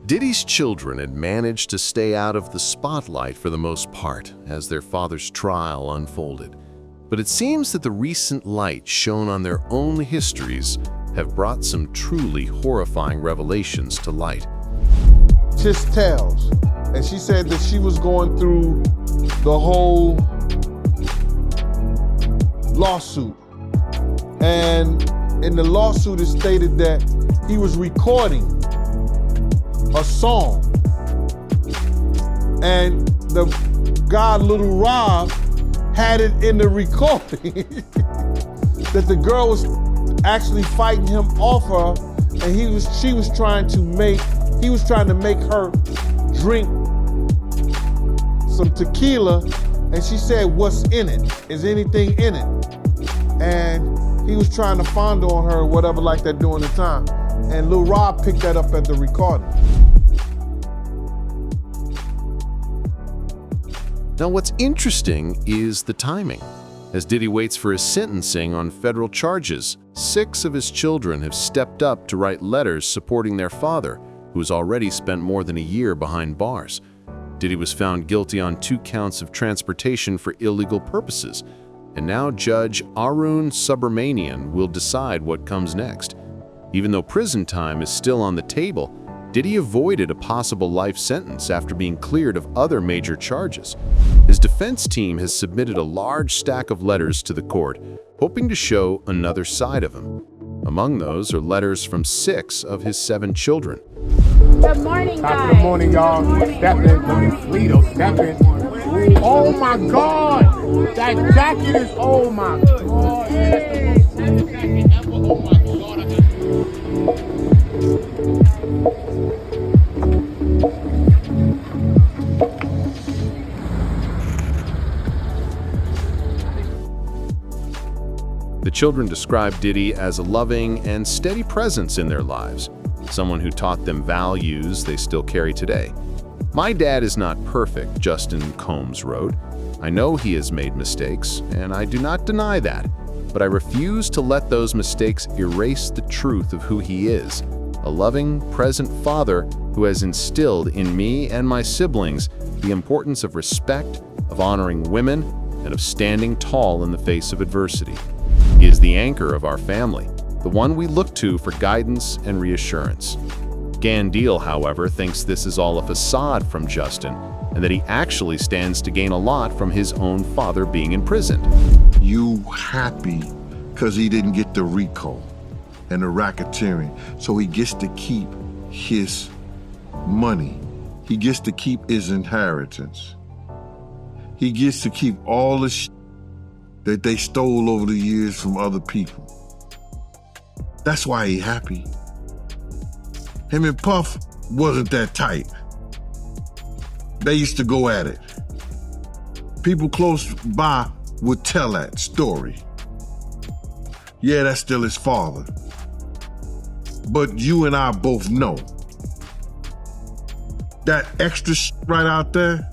Diddy's children had managed to stay out of the spotlight for the most part as their father's trial unfolded. But it seems that the recent light shone on their own histories have brought some truly horrifying revelations to light. Just tells. And she said that she was going through the whole lawsuit. And in the lawsuit, it stated that he was recording a song. And the guy, Little Rob, had it in the recording that the girl was actually fighting him off her, and she was trying to make her drink some tequila, and she said, "What's in it? Is anything in it?" And he was trying to fondle on her, whatever like that during the time. And Lil Rob picked that up at the recording. Now, what's interesting is the timing. As Diddy waits for his sentencing on federal charges, 6 of his children have stepped up to write letters supporting their father, who has already spent more than a year behind bars. Diddy was found guilty on 2 counts of transportation for illegal purposes, and now Judge Arun Subramanian will decide what comes next. Even though prison time is still on the table, Diddy avoided a possible life sentence after being cleared of other major charges. His defense team has submitted a large stack of letters to the court, hoping to show another side of him. Among those are letters from 6 of his 7 children. Good morning, guys. Good morning, y'all. Step in, Lito, step in. Oh my God! That jacket is, oh my God. That's the most cool jacket ever. Oh my God. The children describe Diddy as a loving and steady presence in their lives, someone who taught them values they still carry today. "My dad is not perfect," Justin Combs wrote. "I know he has made mistakes, and I do not deny that, but I refuse to let those mistakes erase the truth of who he is, a loving, present father who has instilled in me and my siblings the importance of respect, of honoring women, and of standing tall in the face of adversity. He is the anchor of our family, the one we look to for guidance and reassurance." Gandil, however, thinks this is all a facade from Justin, and that he actually stands to gain a lot from his own father being imprisoned. You happy because he didn't get the RICO and the racketeering, so he gets to keep his money. He gets to keep his inheritance. He gets to keep all the shit that they stole over the years from other people. That's why he happy. Him and Puff wasn't that tight. They used to go at it. People close by would tell that story. Yeah, that's still his father. But you and I both know that extra shit right out there,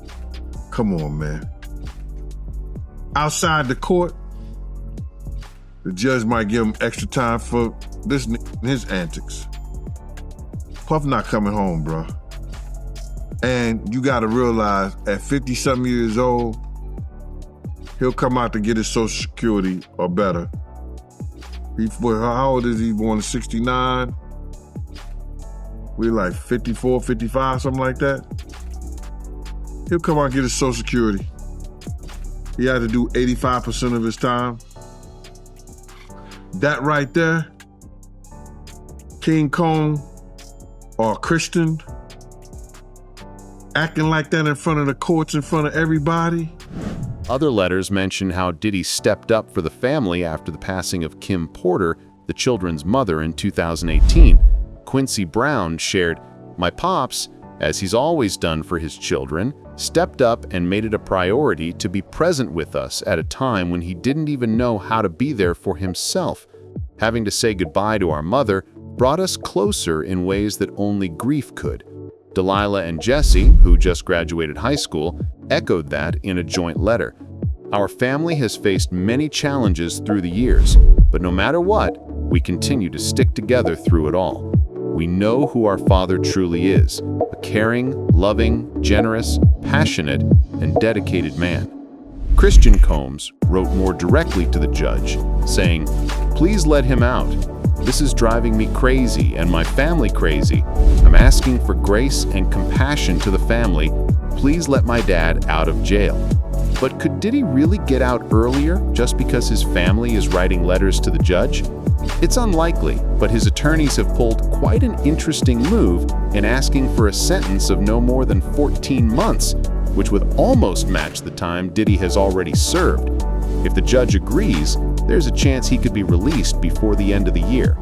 come on, man. Outside the court, the judge might give him extra time for this and his antics. Puff not coming home, bro. And you gotta realize, at 50-something years old, he'll come out to get his Social Security or better. How old is he? Born in 69? We're like 54, 55, something like that. He'll come out and get his Social Security. He had to do 85% of his time. That right there, King Kong or Christian, acting like that in front of the courts, in front of everybody. Other letters mention how Diddy stepped up for the family after the passing of Kim Porter, the children's mother, in 2018. Quincy Brown shared, "My pops, as he's always done for his children, stepped up and made it a priority to be present with us at a time when he didn't even know how to be there for himself. Having to say goodbye to our mother brought us closer in ways that only grief could." Delilah and Jesse, who just graduated high school, echoed that in a joint letter. "Our family has faced many challenges through the years, but no matter what, we continue to stick together through it all." we know who our Father truly is, a caring, loving, generous, passionate, and dedicated man. Christian Combs wrote more directly to the judge, saying, "Please let him out. This is driving me crazy and my family crazy. I'm asking for grace and compassion to the family. Please let my dad out of jail." But could Diddy really get out earlier just because his family is writing letters to the judge? It's unlikely, but his attorneys have pulled quite an interesting move in asking for a sentence of no more than 14 months, which would almost match the time Diddy has already served. If the judge agrees, there's a chance he could be released before the end of the year.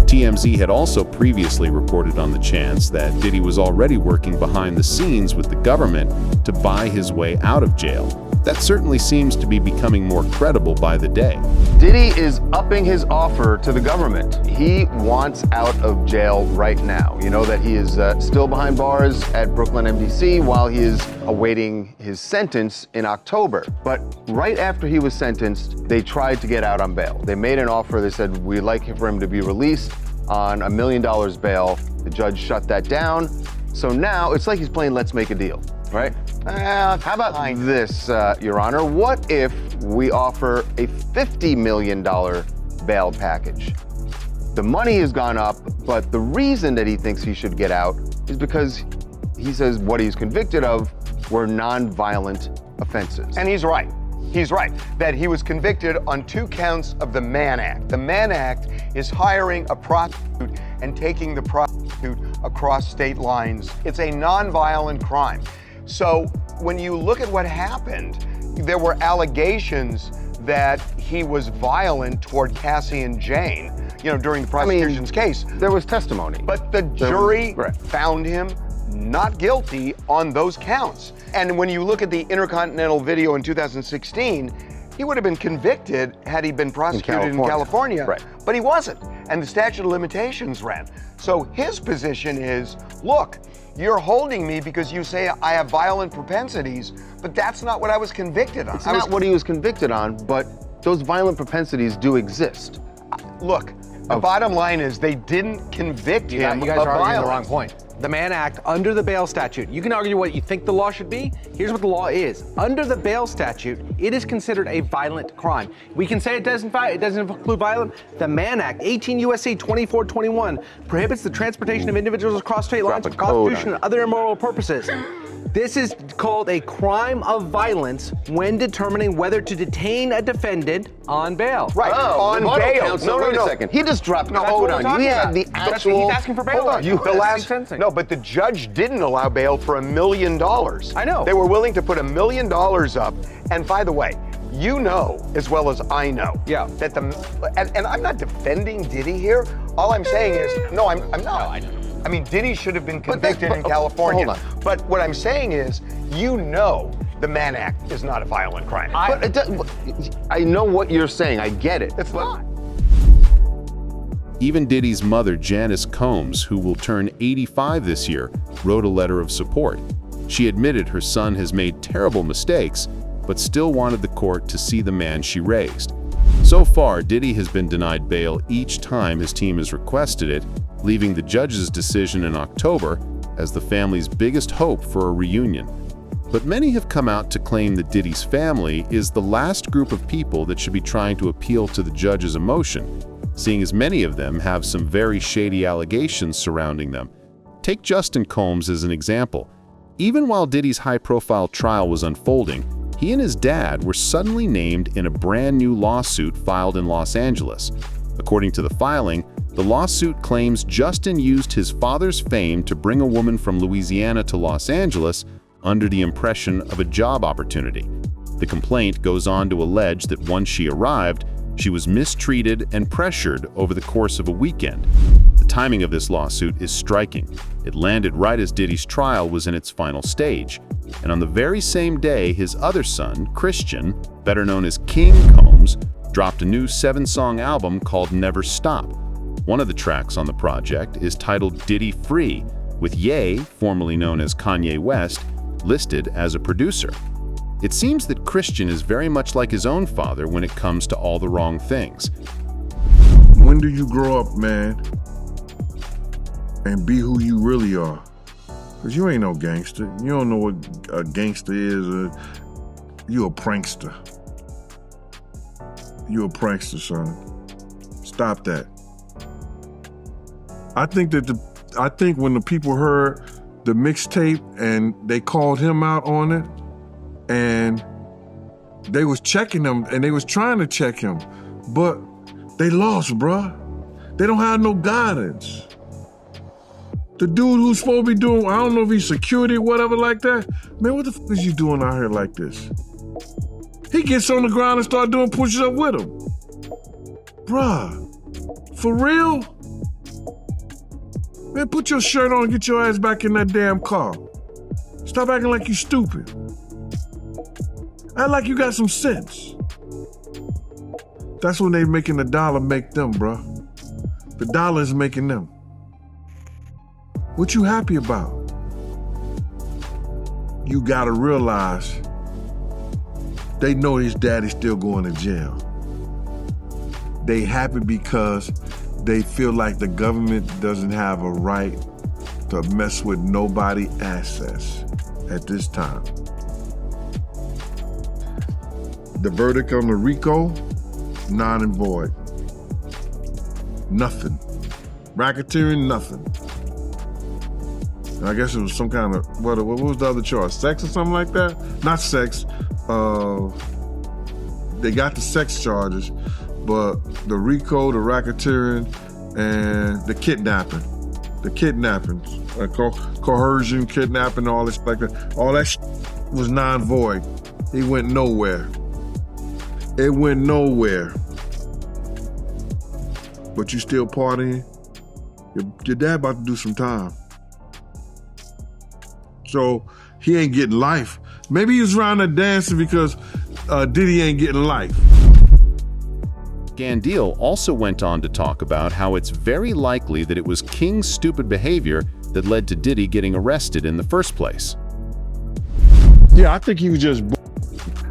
TMZ had also previously reported on the chance that Diddy was already working behind the scenes with the government to buy his way out of jail. That certainly seems to be becoming more credible by the day. Diddy is upping his offer to the government. He wants out of jail right now. You know that he is still behind bars at Brooklyn MDC while he is awaiting his sentence in October. But right after he was sentenced, they tried to get out on bail. They made an offer. They said, we'd like for him to be released on $1 million bail. The judge shut that down. So now it's like he's playing Let's Make a Deal, right? How about this, Your Honor? What if we offer a $50 million bail package? The money has gone up, but the reason that he thinks he should get out is because he says what he's convicted of were non-violent offenses. And he's right. He's right that he was convicted on 2 counts of the Mann Act. The Mann Act is hiring a prostitute and taking the prostitute across state lines. It's a non-violent crime. So when you look at what happened, there were allegations that he was violent toward Cassie and Jane, during the prosecution's case. There was testimony. But the jury found him not guilty on those counts. And when you look at the Intercontinental video in 2016, he would have been convicted had he been prosecuted in California. Right. But he wasn't. And the statute of limitations ran. So his position is, look, you're holding me because you say I have violent propensities, but that's not what I was convicted on. It's not what he was convicted on, but those violent propensities do exist. Look, the bottom line is they didn't convict him You guys of are arguing the violence. wrong point. The Mann Act, under the bail statute, you can argue what you think the law should be. Here's what the law is. Under the bail statute, it is considered a violent crime. We can say it doesn't include violent. The Mann Act, 18 U.S.C. 2421, prohibits the transportation of individuals across state lines for prostitution and other immoral purposes. This is called a crime of violence when determining whether to detain a defendant on bail. Right, on bail. Counsel, wait a second. He just dropped code on you. He had the actual. He's asking for bail. No, but the judge didn't allow bail for $1 million. I know. They were willing to put $1 million up. And by the way, you know as well as I know that and I'm not defending Diddy here. All I'm saying is, no, I'm not. No, I know. I mean, Diddy should have been convicted in California. Hold on. But what I'm saying is, the Mann Act is not a violent crime. I know what you're saying. I get it. It's not. Even Diddy's mother, Janice Combs, who will turn 85 this year, wrote a letter of support. She admitted her son has made terrible mistakes, but still wanted the court to see the man she raised. So far, Diddy has been denied bail each time his team has requested it, leaving the judge's decision in October as the family's biggest hope for a reunion. But many have come out to claim that Diddy's family is the last group of people that should be trying to appeal to the judge's emotion, seeing as many of them have some very shady allegations surrounding them. Take Justin Combs as an example. Even while Diddy's high-profile trial was unfolding, he and his dad were suddenly named in a brand new lawsuit filed in Los Angeles. According to the filing, the lawsuit claims Justin used his father's fame to bring a woman from Louisiana to Los Angeles under the impression of a job opportunity. The complaint goes on to allege that once she arrived, she was mistreated and pressured over the course of a weekend. The timing of this lawsuit is striking. It landed right as Diddy's trial was in its final stage. And on the very same day, his other son, Christian, better known as King Combs, dropped a new 7-song album called Never Stop. One of the tracks on the project is titled Diddy Free, with Ye, formerly known as Kanye West, listed as a producer. It seems that Christian is very much like his own father when it comes to all the wrong things. When do you grow up, man? and be who you really are. Because you ain't no gangster. You don't know what a gangster is. You a prankster. You a prankster, son. Stop that. I think when the people heard the mixtape and they called him out on it, and they was checking him and they was trying to check him, but they lost, bruh. They don't have no guidance. The dude who's supposed to be doing, I don't know if he's security or whatever like that. Man, what the fuck is you doing out here like this? He gets on the ground and start doing push-ups with him. Bruh, for real? Man, put your shirt on and get your ass back in that damn car. Stop acting like you stupid. Act like you got some sense. That's when they making the dollar make them, bruh. The dollar is making them. What you happy about? You gotta realize they know his daddy's still going to jail. They happy because they feel like the government doesn't have a right to mess with nobody's assets at this time. The verdict on the RICO, non and void. Nothing. Racketeering, nothing. I guess it was some kind of, what was the other charge? Sex or something like that? Not sex. They got the sex charges, but the RICO, the racketeering, and the kidnapping. The kidnapping. Coercion, kidnapping, all this like that. All that was non-void. It went nowhere. It went nowhere. But you still partying? Your dad about to do some time. So he ain't getting life. Maybe he was around there dancing because Diddy ain't getting life. Gandil also went on to talk about how it's very likely that it was King's stupid behavior that led to Diddy getting arrested in the first place. Yeah, I think he was just,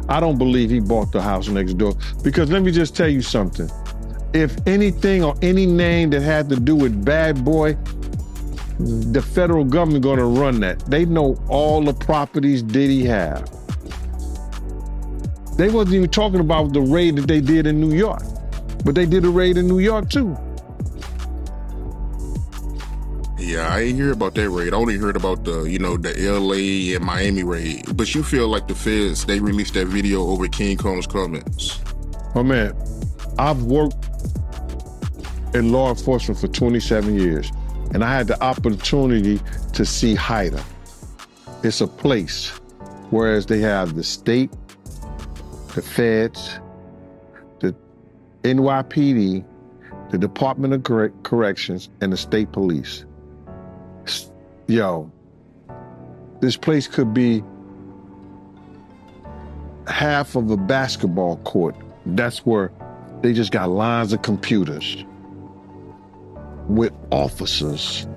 I don't believe he bought the house next door. Because let me just tell you something. If anything or any name that had to do with Bad Boy, the federal government gonna run that. They know all the properties Diddy have. They wasn't even talking about the raid that they did in New York, but they did a raid in New York too. Yeah, I ain't hear about that raid. I only heard about the LA and Miami raid. But you feel like the feds, they released that video over King Combs' comments. Oh man, I've worked in law enforcement for 27 years. And I had the opportunity to see HIDA. It's a place, whereas they have the state, the feds, the NYPD, the Department of Corrections, and the state police. Yo, this place could be half of a basketball court. That's where they just got lines of computers with officers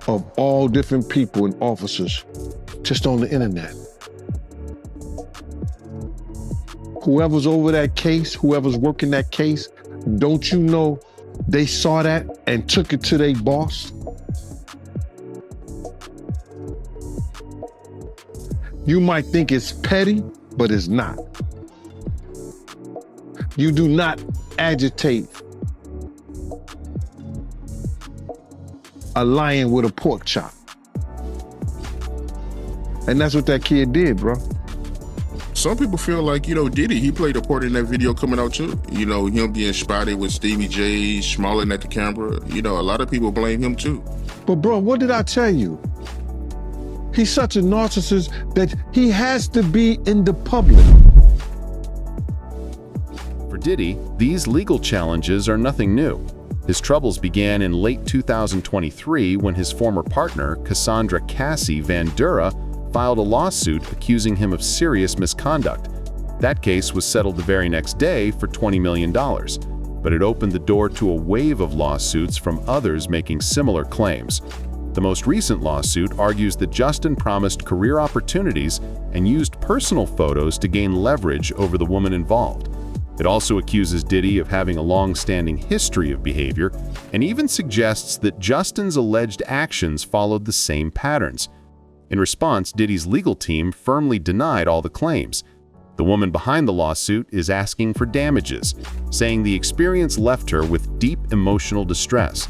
of all different people and officers just on the internet. Whoever's over that case, whoever's working that case, don't you know they saw that and took it to their boss? You might think it's petty, but it's not. You do not agitate a lion with a pork chop. And that's what that kid did, bro. Some people feel like, Diddy, he played a part in that video coming out too. Him being spotted with Stevie J, smiling at the camera. A lot of people blame him too. But bro, what did I tell you? He's such a narcissist that he has to be in the public. For Diddy, these legal challenges are nothing new. His troubles began in late 2023 when his former partner, Cassandra Cassie Van Dura, filed a lawsuit accusing him of serious misconduct. That case was settled the very next day for $20 million, but it opened the door to a wave of lawsuits from others making similar claims. The most recent lawsuit argues that Justin promised career opportunities and used personal photos to gain leverage over the woman involved. It also accuses Diddy of having a long-standing history of behavior and even suggests that Justin's alleged actions followed the same patterns. In response, Diddy's legal team firmly denied all the claims. The woman behind the lawsuit is asking for damages, saying the experience left her with deep emotional distress.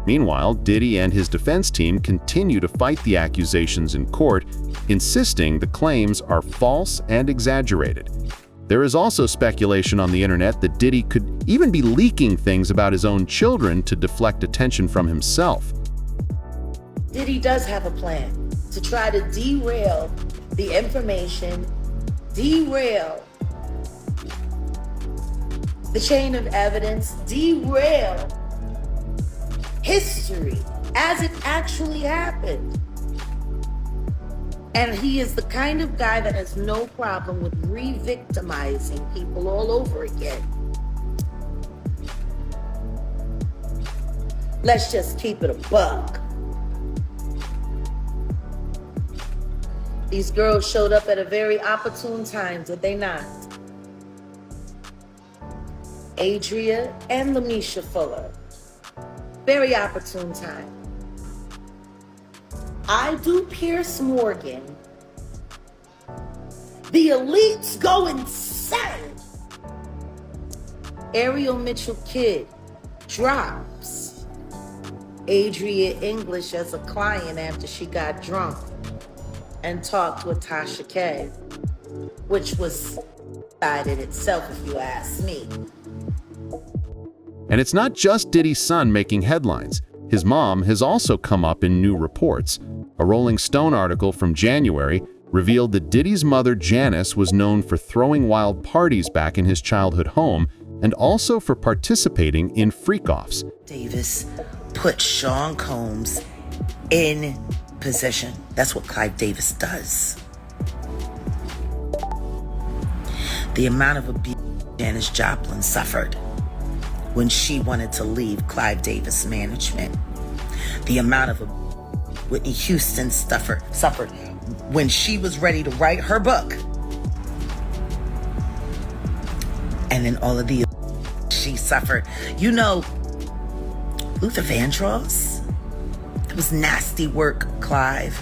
Meanwhile, Diddy and his defense team continue to fight the accusations in court, insisting the claims are false and exaggerated. There is also speculation on the internet that Diddy could even be leaking things about his own children to deflect attention from himself. Diddy does have a plan to try to derail the information, derail the chain of evidence, derail history as it actually happened. And he is the kind of guy that has no problem with re-victimizing people all over again. Let's just keep it a buck. These girls showed up at a very opportune time, did they not? Adria and Lamisha Fuller. Very opportune time. I do Pierce Morgan. The elites go insane. Ariel Mitchell Kidd drops Adria English as a client after she got drunk and talked with Tasha K, which was bad in itself if you ask me. And it's not just Diddy's son making headlines. His mom has also come up in new reports. A Rolling Stone article from January revealed that Diddy's mother, Janice, was known for throwing wild parties back in his childhood home and also for participating in freak-offs. Davis put Sean Combs in position. That's what Clive Davis does. The amount of abuse Janis Joplin suffered when she wanted to leave Clive Davis management. The amount of Whitney Houston suffered when she was ready to write her book. And then all of the she suffered. You know, Luther Vandross, it was nasty work, Clive.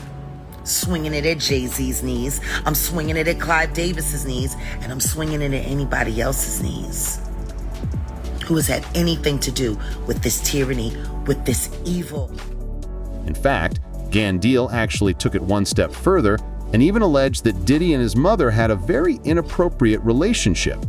Swinging it at Jay-Z's knees. I'm swinging it at Clive Davis's knees. And I'm swinging it at anybody else's knees who has had anything to do with this tyranny, with this evil. In fact, Gandil actually took it one step further and even alleged that Diddy and his mother had a very inappropriate relationship.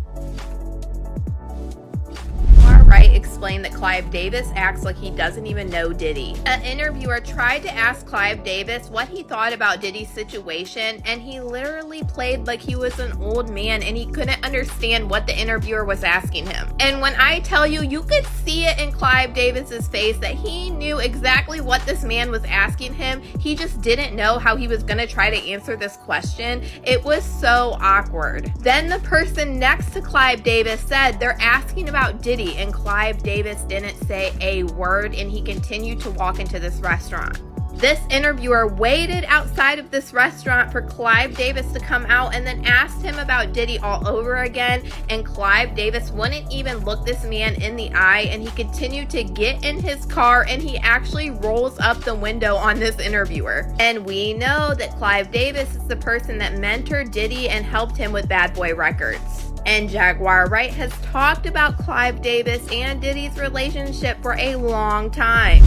Wright explained that Clive Davis acts like he doesn't even know Diddy. An interviewer tried to ask Clive Davis what he thought about Diddy's situation, and he literally played like he was an old man and he couldn't understand what the interviewer was asking him. And when I tell you, you could see it in Clive Davis's face that he knew exactly what this man was asking him. He just didn't know how he was gonna try to answer this question. It was so awkward. Then the person next to Clive Davis said they're asking about Diddy, and Clive Davis didn't say a word, and he continued to walk into this restaurant. This interviewer waited outside of this restaurant for Clive Davis to come out and then asked him about Diddy all over again, and Clive Davis wouldn't even look this man in the eye, and he continued to get in his car, and he actually rolls up the window on this interviewer. And we know that Clive Davis is the person that mentored Diddy and helped him with Bad Boy Records. And Jaguar Wright has talked about Clive Davis and Diddy's relationship for a long time.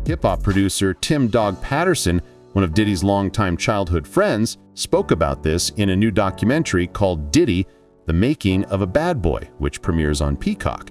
Hip-hop producer Tim Dog Patterson, one of Diddy's longtime childhood friends, spoke about this in a new documentary called Diddy, The Making of a Bad Boy, which premieres on Peacock.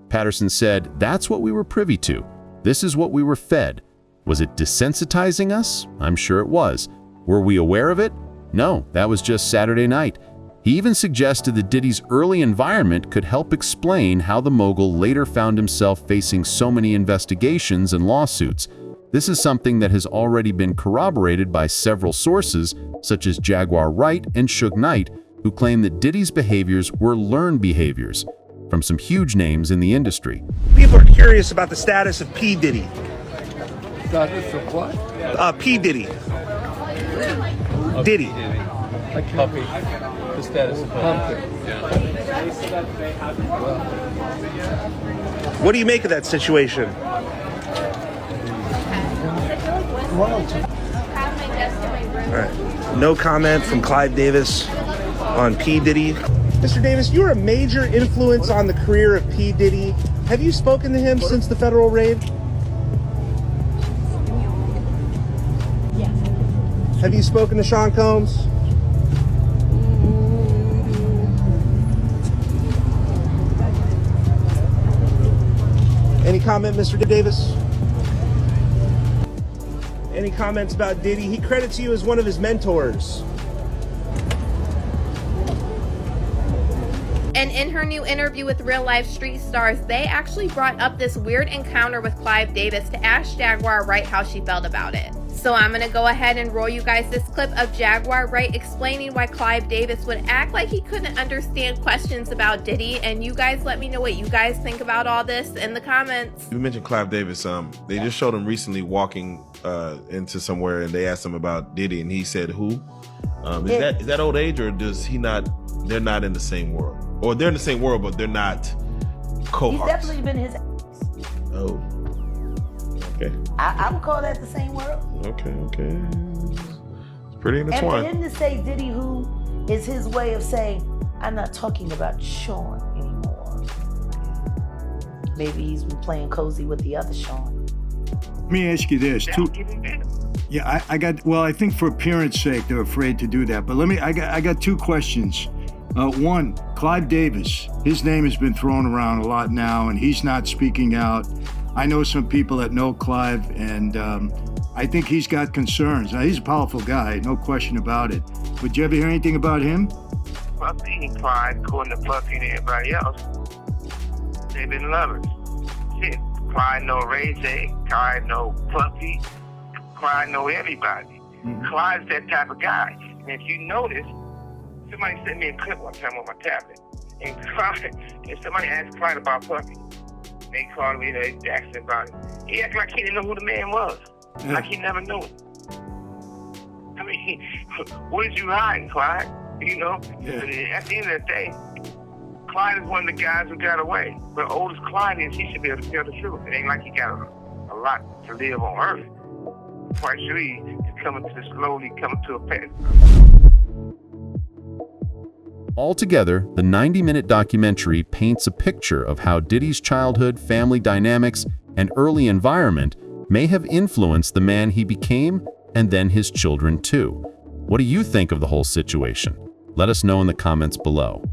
Patterson said, "That's what we were privy to. This is what we were fed. Was it desensitizing us? I'm sure it was. Were we aware of it? No, that was just Saturday night." He even suggested that Diddy's early environment could help explain how the mogul later found himself facing so many investigations and lawsuits. This is something that has already been corroborated by several sources, such as Jaguar Wright and Suge Knight, who claim that Diddy's behaviors were learned behaviors from some huge names in the industry. People are curious about the status of P. Diddy. Status of what? P. Diddy. Diddy. Puppy. The status of puppy. What do you make of that situation? All right. No comment from Clive Davis on P. Diddy. Mr. Davis, you're a major influence on the career of P. Diddy. Have you spoken to him since the federal raid? Yes. Have you spoken to Sean Combs? Any comment, Mr. Davis? Any comments about Diddy? He credits you as one of his mentors. And in her new interview with Real Life Street Stars, they actually brought up this weird encounter with Clive Davis to ask Jaguar Wright how she felt about it. So I'm gonna go ahead and roll you guys this clip of Jaguar Wright explaining why Clive Davis would act like he couldn't understand questions about Diddy, and you guys let me know what you guys think about all this in the comments. You mentioned Clive Davis. They just showed him recently walking into somewhere, and they asked him about Diddy, and he said, "Who?" Is that old age, or does he not? They're not in the same world, or they're in the same world, but they're not cohorts. He's definitely been his. Oh, okay. I would call that the same world. Okay. It's pretty And intertwined. for him to say Diddy who is his way of saying, I'm not talking about Sean anymore. Maybe he's been playing cozy with the other Sean. Let me ask you this. Yeah, I think for appearance sake, they're afraid to do that. But I got two questions. One, Clive Davis, his name has been thrown around a lot now, and he's not speaking out. I know some people that know Clive, and I think he's got concerns. Now, he's a powerful guy, no question about it. But did you ever hear anything about him? Puffy and Clyde, according to Puffy and everybody else, they've been lovers. Shit, Clyde know Ray J, Clyde know Puffy, Clyde know everybody. Clyde's that type of guy. And if you notice, somebody sent me a clip one time on my tablet. And Clyde, if somebody asked Clyde about Puffy, they called me, they asked him about it. He acted like he didn't know who the man was. Yeah. Like he never knew. I mean, what did you hide, Clyde? You know? Yeah. At the end of the day, Clyde is one of the guys who got away. But old as Clyde is, he should be able to tell the truth. It ain't like he got a lot to live on Earth. Quite sure he is slowly coming to a pass. Altogether, the 90-minute documentary paints a picture of how Diddy's childhood, family dynamics, and early environment may have influenced the man he became, and then his children too. What do you think of the whole situation? Let us know in the comments below.